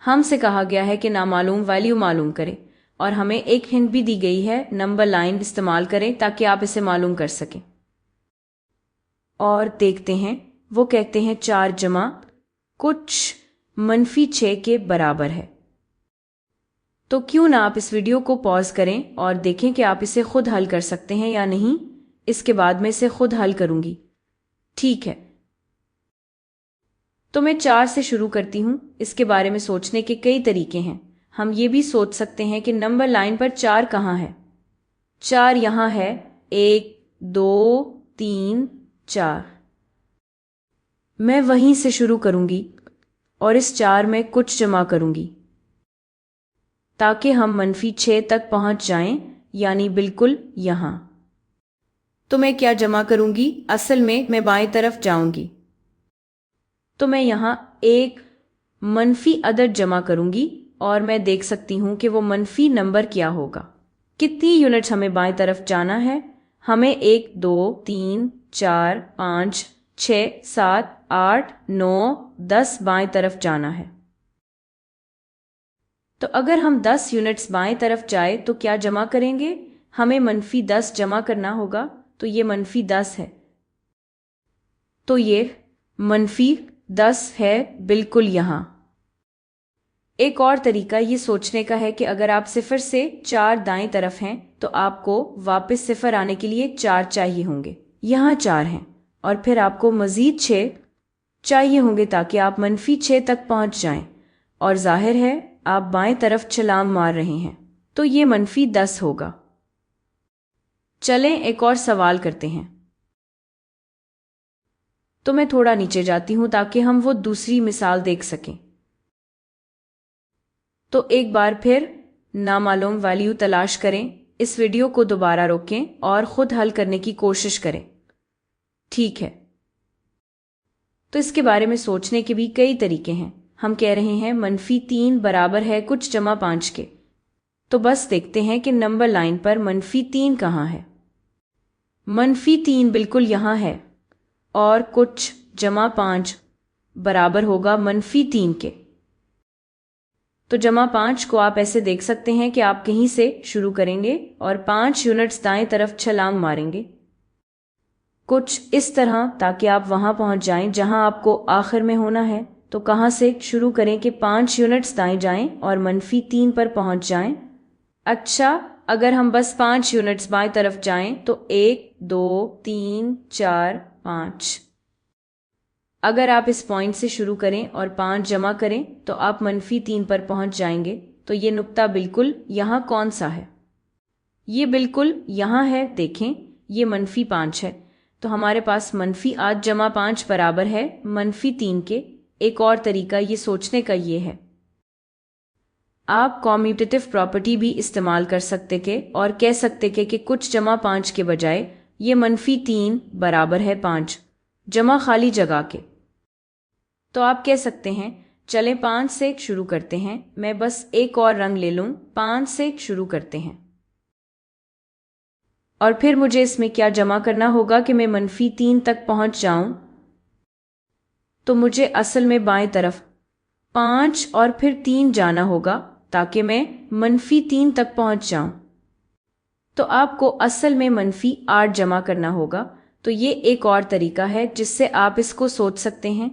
ہم سے کہا گیا ہے کہ نامعلوم ویلیو معلوم کریں، اور ہمیں ایک ہنٹ بھی دی گئی ہے، نمبر لائن استعمال کریں تاکہ آپ اسے معلوم کر سکیں۔ اور دیکھتے ہیں، وہ کہتے ہیں 4 جمع کچھ -6 کے برابر ہے۔ تو کیوں نہ آپ اس ویڈیو کو پاز کریں اور دیکھیں کہ آپ اسے خود حل کر سکتے ہیں یا نہیں۔ اس کے بعد میں اسے خود حل کروں گی، ٹھیک ہے؟ تو میں 4 سے شروع کرتی ہوں۔ اس کے بارے میں سوچنے کے کئی طریقے ہیں۔ ہم یہ بھی سوچ سکتے ہیں کہ نمبر لائن پر 4 کہاں ہے۔ 4 یہاں ہے، 1 2 3 4۔ میں وہیں سے شروع کروں گی اور اس 4 میں کچھ جمع کروں گی تاکہ ہم -6 تک پہنچ جائیں، یعنی بالکل یہاں۔ تو میں کیا جمع کروں گی؟ اصل میں بائیں طرف جاؤں گی، تو میں یہاں ایک منفی عدد جمع کروں گی اور میں دیکھ سکتی ہوں کہ وہ منفی نمبر کیا ہوگا۔ کتنی یونٹس ہمیں بائیں طرف جانا ہے؟ ہمیں 1 2 3 4 5 6 7 8 9 10 بائیں طرف جانا ہے۔ تو اگر ہم 10 یونٹس بائیں طرف جائیں تو کیا جمع کریں گے؟ ہمیں -10 جمع کرنا ہوگا، تو یہ -10 ہے، تو یہ -10 ہے، بالکل یہاں۔ ایک اور طریقہ یہ سوچنے کا ہے کہ اگر آپ 0 سے 4 دائیں طرف ہیں تو آپ کو واپس 0 آنے کے لیے 4 چاہیے ہوں گے۔ یہاں 4 ہیں اور پھر آپ کو مزید 6 چاہیے ہوں گے تاکہ آپ -6 تک پہنچ جائیں، اور ظاہر ہے آپ بائیں طرف چھلانگ مار رہے ہیں، تو یہ -10 ہوگا۔ چلیں ایک اور سوال کرتے ہیں۔ تو میں تھوڑا نیچے جاتی ہوں تاکہ ہم وہ دوسری مثال دیکھ سکیں۔ تو ایک بار پھر نامعلوم ویلیو تلاش کریں، اس ویڈیو کو دوبارہ روکیں اور خود حل کرنے کی کوشش کریں، ٹھیک ہے؟ تو اس کے بارے میں سوچنے کے بھی کئی طریقے ہیں۔ ہم کہہ رہے ہیں -3 برابر ہے کچھ جمع 5 کے، تو بس دیکھتے ہیں کہ نمبر لائن پر -3 کہاں ہے۔ -3 بالکل یہاں ہے، اور کچھ جمع 5 برابر ہوگا -3 کے۔ تو جمع 5 کو آپ ایسے دیکھ سکتے ہیں کہ آپ کہیں سے شروع کریں گے اور 5 یونٹس دائیں طرف چھلانگ ماریں گے، کچھ اس طرح تاکہ آپ وہاں پہنچ جائیں جہاں آپ کو آخر میں ہونا ہے۔ تو کہاں سے شروع کریں کہ 5 یونٹس دائیں جائیں اور -3 پر پہنچ جائیں؟ اچھا، اگر ہم بس 5 یونٹس بائیں طرف جائیں تو 1 2 3 4 5۔ اگر آپ اس پوائنٹ سے شروع کریں اور 5 جمع کریں تو آپ -3 پر پہنچ جائیں گے۔ تو یہ نقطہ بالکل یہاں کون سا ہے؟ یہ بالکل یہاں ہے، دیکھیں یہ -5 ہے، تو ہمارے پاس -8 جمع 5 برابر ہے -3 کے۔ ایک اور طریقہ یہ سوچنے کا یہ ہے، آپ کمیوٹیٹو پراپرٹی بھی استعمال کر سکتے کہ اور کہہ سکتے کہ کچھ جمع 5 کے بجائے یہ -3 برابر ہے 5 جمع خالی جگہ کے۔ تو آپ کہہ سکتے ہیں چلیں 5 سے شروع کرتے ہیں، میں بس ایک اور رنگ لے لوں، 5 سے شروع کرتے ہیں، اور پھر مجھے اس میں کیا جمع کرنا ہوگا کہ میں -3 تک پہنچ جاؤں؟ تو مجھے اصل میں بائیں طرف 5 اور پھر 3 جانا ہوگا تاکہ میں -3 تک پہنچ جاؤں۔ تو آپ کو اصل میں -8 جمع کرنا ہوگا۔ تو یہ ایک اور طریقہ ہے جس سے آپ اس کو سوچ سکتے ہیں۔